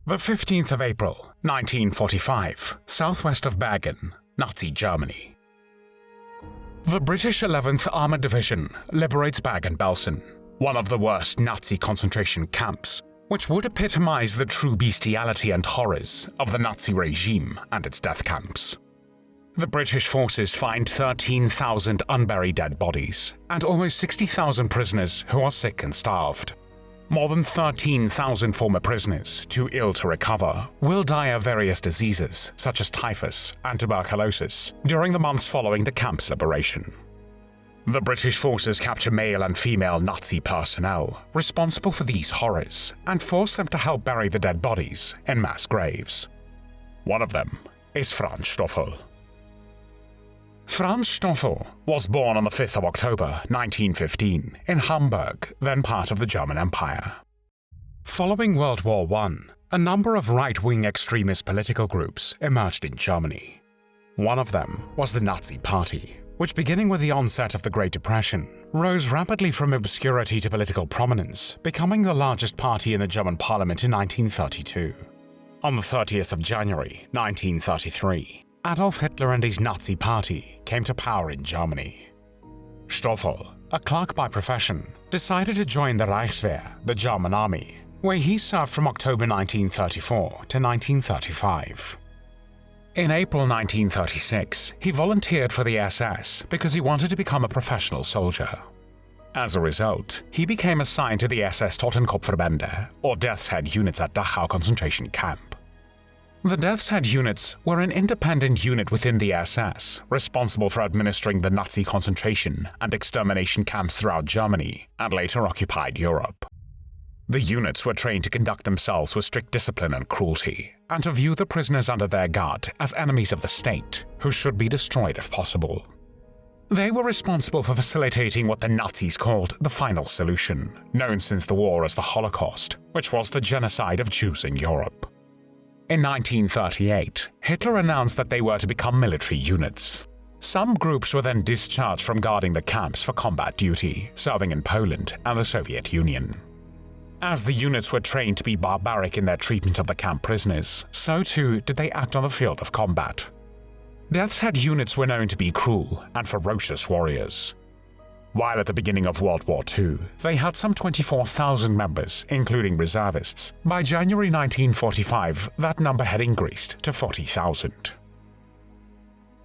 The 15th of April, 1945, southwest of Bergen, Nazi Germany. The British 11th Armoured Division liberates Bergen-Belsen, one of the worst Nazi concentration camps, which would epitomize the true bestiality and horrors of the Nazi regime and its death camps. The British forces find 13,000 unburied dead bodies and almost 60,000 prisoners who are sick and starved. More than 13,000 former prisoners, too ill to recover, will die of various diseases such as typhus and tuberculosis during the months following the camp's liberation. The British forces capture male and female Nazi personnel responsible for these horrors and force them to help bury the dead bodies in mass graves. One of them is Franz Stofel. Franz Stofel was born on the 5th of October 1915 in Hamburg, then part of the German Empire. Following World War I, a number of right-wing extremist political groups emerged in Germany. One of them was the Nazi Party, which, beginning with the onset of the Great Depression, rose rapidly from obscurity to political prominence, becoming the largest party in the German parliament in 1932. On the 30th of January 1933, Adolf Hitler and his Nazi Party came to power in Germany. Stofel, a clerk by profession, decided to join the Reichswehr, the German army, where he served from October 1934 to 1935. In April 1936, he volunteered for the SS because he wanted to become a professional soldier. As a result, he became assigned to the SS-Totenkopfverbände, or Death's Head units at Dachau concentration camp. The Death's Head units were an independent unit within the SS, responsible for administering the Nazi concentration and extermination camps throughout Germany and later occupied Europe. The units were trained to conduct themselves with strict discipline and cruelty, and to view the prisoners under their guard as enemies of the state, who should be destroyed if possible. They were responsible for facilitating what the Nazis called the final solution, known since the war as the Holocaust, which was the genocide of Jews in Europe. In 1938, Hitler announced that they were to become military units. Some groups were then discharged from guarding the camps for combat duty, serving in Poland and the Soviet Union. As the units were trained to be barbaric in their treatment of the camp prisoners, so too did they act on the field of combat. Death's Head units were known to be cruel and ferocious warriors. While at the beginning of World War II, they had some 24,000 members, including reservists, by January 1945 that number had increased to 40,000.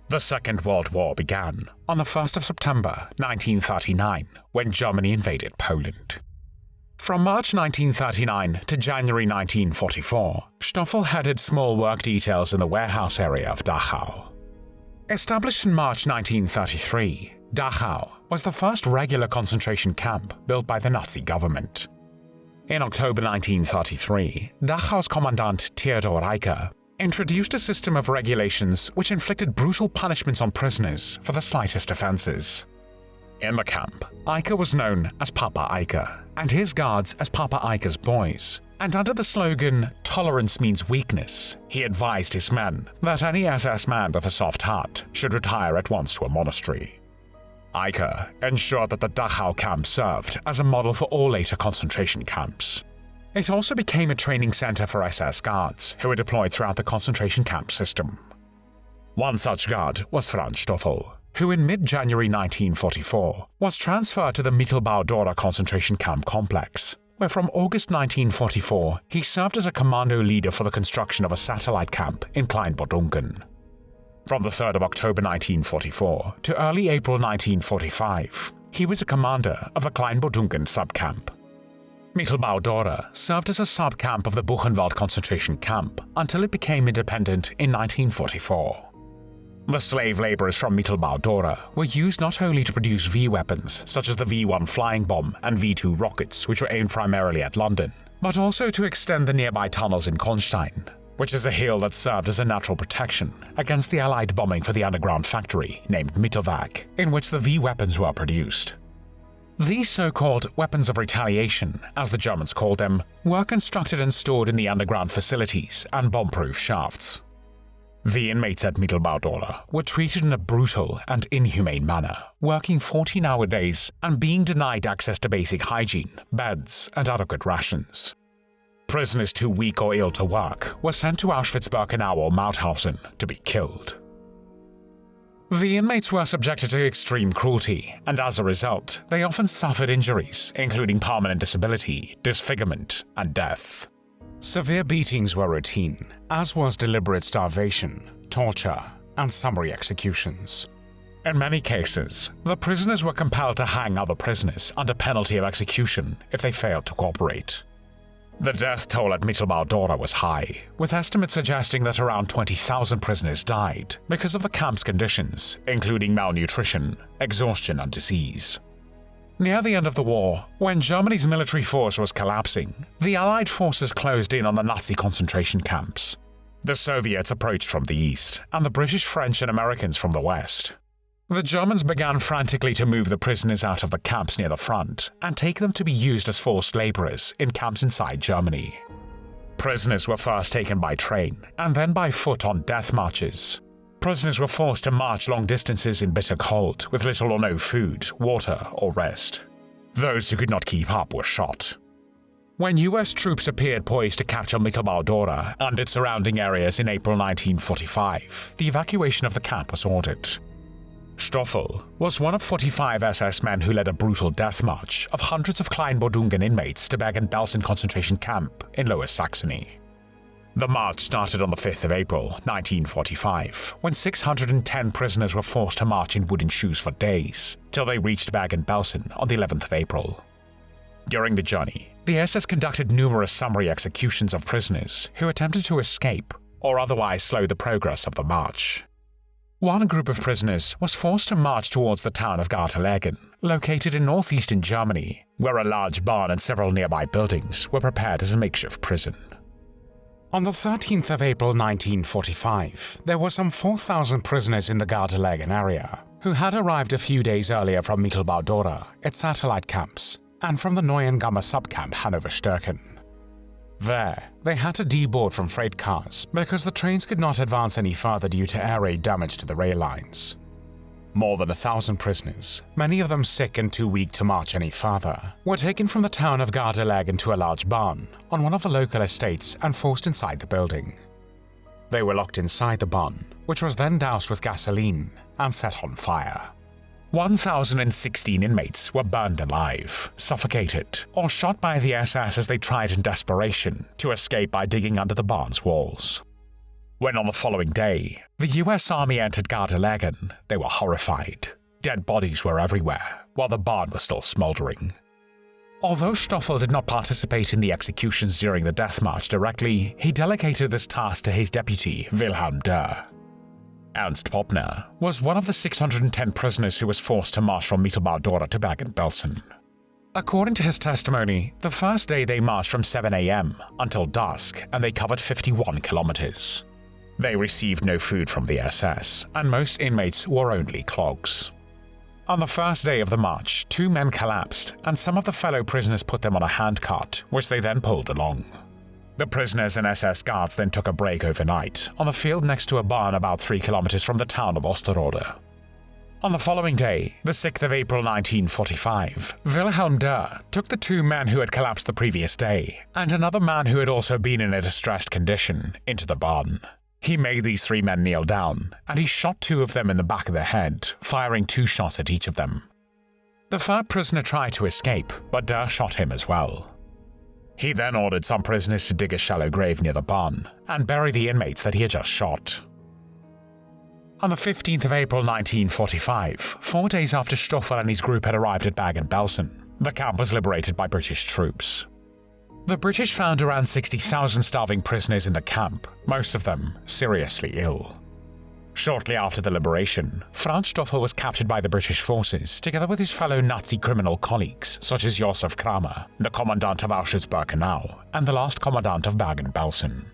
The Second World War began on the 1st of September 1939, when Germany invaded Poland. From March 1939 to January 1944, Stofel headed small work details in the warehouse area of Dachau. Established in March 1933, Dachau was the first regular concentration camp built by the Nazi government. In October 1933, Dachau's commandant Theodor Eicke introduced a system of regulations which inflicted brutal punishments on prisoners for the slightest offenses. In the camp, Eicke was known as Papa Eicke, and his guards as Papa Eicke's boys, and under the slogan, "Tolerance means weakness," he advised his men that any SS man with a soft heart should retire at once to a monastery. Eicke ensured that the Dachau camp served as a model for all later concentration camps. It also became a training center for SS guards who were deployed throughout the concentration camp system. One such guard was Franz Stofel, who in mid-January 1944 was transferred to the Mittelbau-Dora concentration camp complex, where from August 1944 he served as a commando leader for the construction of a satellite camp in Kleinbodungen. From the 3rd of October 1944 to early April 1945, he was a commander of the Kleinbodungen subcamp. Mittelbau-Dora served as a subcamp of the Buchenwald concentration camp until it became independent in 1944. The slave laborers from Mittelbau-Dora were used not only to produce V-weapons such as the V-1 flying bomb and V-2 rockets, which were aimed primarily at London, but also to extend the nearby tunnels in Kohnstein, which is a hill that served as a natural protection against the Allied bombing for the underground factory named Mittelwerk, in which the V-weapons were produced. These so-called weapons of retaliation, as the Germans called them, were constructed and stored in the underground facilities and bomb-proof shafts. The inmates at Mittelbau-Dora were treated in a brutal and inhumane manner, working 14-hour days and being denied access to basic hygiene, beds, and adequate rations. Prisoners too weak or ill to work were sent to Auschwitz-Birkenau or Mauthausen to be killed. The inmates were subjected to extreme cruelty, and as a result, they often suffered injuries, including permanent disability, disfigurement, and death. Severe beatings were routine, as was deliberate starvation, torture, and summary executions. In many cases, the prisoners were compelled to hang other prisoners under penalty of execution if they failed to cooperate. The death toll at Mittelbau-Dora was high, with estimates suggesting that around 20,000 prisoners died because of the camp's conditions, including malnutrition, exhaustion, and disease. Near the end of the war, when Germany's military force was collapsing, the Allied forces closed in on the Nazi concentration camps. The Soviets approached from the east, and the British, French, and Americans from the west. The Germans began frantically to move the prisoners out of the camps near the front and take them to be used as forced laborers in camps inside Germany. Prisoners were first taken by train and then by foot on death marches. Prisoners were forced to march long distances in bitter cold with little or no food, water, or rest. Those who could not keep up were shot. When US troops appeared poised to capture Mittelbau-Dora and its surrounding areas in April 1945, the evacuation of the camp was ordered. Stofel was one of 45 SS men who led a brutal death march of hundreds of Kleinbodungen inmates to Bergen-Belsen concentration camp in Lower Saxony. The march started on the 5th of April, 1945, when 610 prisoners were forced to march in wooden shoes for days, till they reached Bergen-Belsen on the 11th of April. During the journey, the SS conducted numerous summary executions of prisoners who attempted to escape or otherwise slow the progress of the march. One group of prisoners was forced to march towards the town of Gardelegen, located in northeastern Germany, where a large barn and several nearby buildings were prepared as a makeshift prison. On the 13th of April 1945, there were some 4,000 prisoners in the Gardelegen area, who had arrived a few days earlier from Mittelbau-Dora, its satellite camps, and from the Neuengamme subcamp Hannover-Stärken. There, they had to deboard from freight cars because the trains could not advance any further due to air raid damage to the rail lines. More than 1,000 prisoners, many of them sick and too weak to march any further, were taken from the town of Gardelegen to a large barn on one of the local estates and forced inside the building. They were locked inside the barn, which was then doused with gasoline and set on fire. 1,016 inmates were burned alive, suffocated, or shot by the SS as they tried in desperation to escape by digging under the barn's walls. When on the following day, the US Army entered Gardelegen, they were horrified. Dead bodies were everywhere, while the barn was still smoldering. Although Stofel did not participate in the executions during the death march directly, he delegated this task to his deputy, Wilhelm Dörr. Ernst Popner was one of the 610 prisoners who was forced to march from Mittelbau-Dora to Bergen-Belsen. According to his testimony, the first day they marched from 7 a.m. until dusk and they covered 51 kilometers. They received no food from the SS, and most inmates wore only clogs. On the first day of the march, 2 men collapsed, and some of the fellow prisoners put them on a handcart, which they then pulled along. The prisoners and SS guards then took a break overnight on the field next to a barn about 3 kilometers from the town of Osterode. On the following day, the 6th of April 1945, Wilhelm Dörr took the 2 men who had collapsed the previous day, and another man who had also been in a distressed condition, into the barn. He made these 3 men kneel down, and he shot 2 of them in the back of the head, firing 2 shots at each of them. The 3rd prisoner tried to escape, but Dörr shot him as well. He then ordered some prisoners to dig a shallow grave near the barn and bury the inmates that he had just shot. On the 15th of April 1945, 4 days after Stofel and his group had arrived at Bergen-Belsen, the camp was liberated by British troops. The British found around 60,000 starving prisoners in the camp, most of them seriously ill. Shortly after the liberation, Franz Stofel was captured by the British forces together with his fellow Nazi criminal colleagues such as Josef Kramer, the commandant of Auschwitz-Birkenau, and the last commandant of Bergen-Belsen.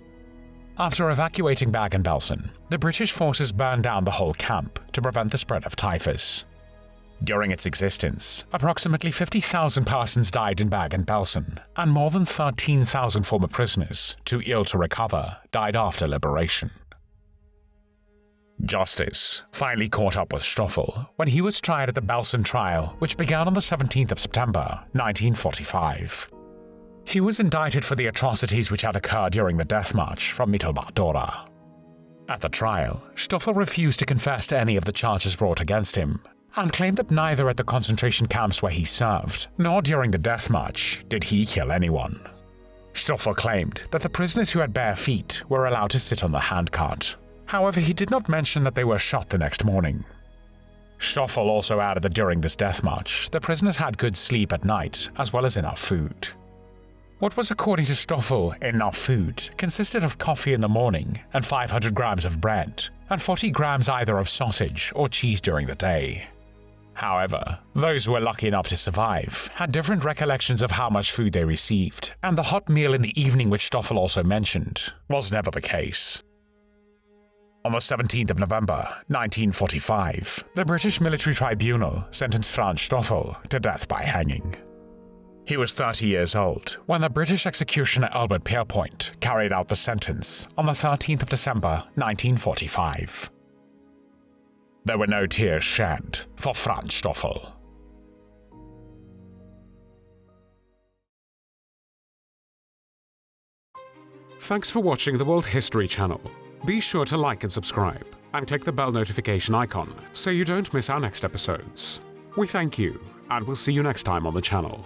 After evacuating Bergen-Belsen, the British forces burned down the whole camp to prevent the spread of typhus. During its existence, approximately 50,000 persons died in Bergen-Belsen, and more than 13,000 former prisoners, too ill to recover, died after liberation. Justice finally caught up with Stofel when he was tried at the Belsen Trial, which began on the 17th of September, 1945. He was indicted for the atrocities which had occurred during the death march from Mittelbau-Dora. At the trial, Stofel refused to confess to any of the charges brought against him, and claimed that neither at the concentration camps where he served, nor during the death march, did he kill anyone. Stofel claimed that the prisoners who had bare feet were allowed to sit on the handcart. However, he did not mention that they were shot the next morning. Stofel also added that during this death march, the prisoners had good sleep at night as well as enough food. What was, according to Stofel, enough food consisted of coffee in the morning and 500 grams of bread, and 40 grams either of sausage or cheese during the day. However, those who were lucky enough to survive had different recollections of how much food they received, and the hot meal in the evening which Stofel also mentioned was never the case. On the 17th of November, 1945, the British military tribunal sentenced Franz Stofel to death by hanging. He was 30 years old when the British executioner Albert Pierrepoint carried out the sentence on the 13th of December, 1945. There were no tears shed for Franz Stofel. Thanks for watching the World History Channel. Be sure to like and subscribe, and click the bell notification icon so you don't miss our next episodes. We thank you, and we'll see you next time on the channel.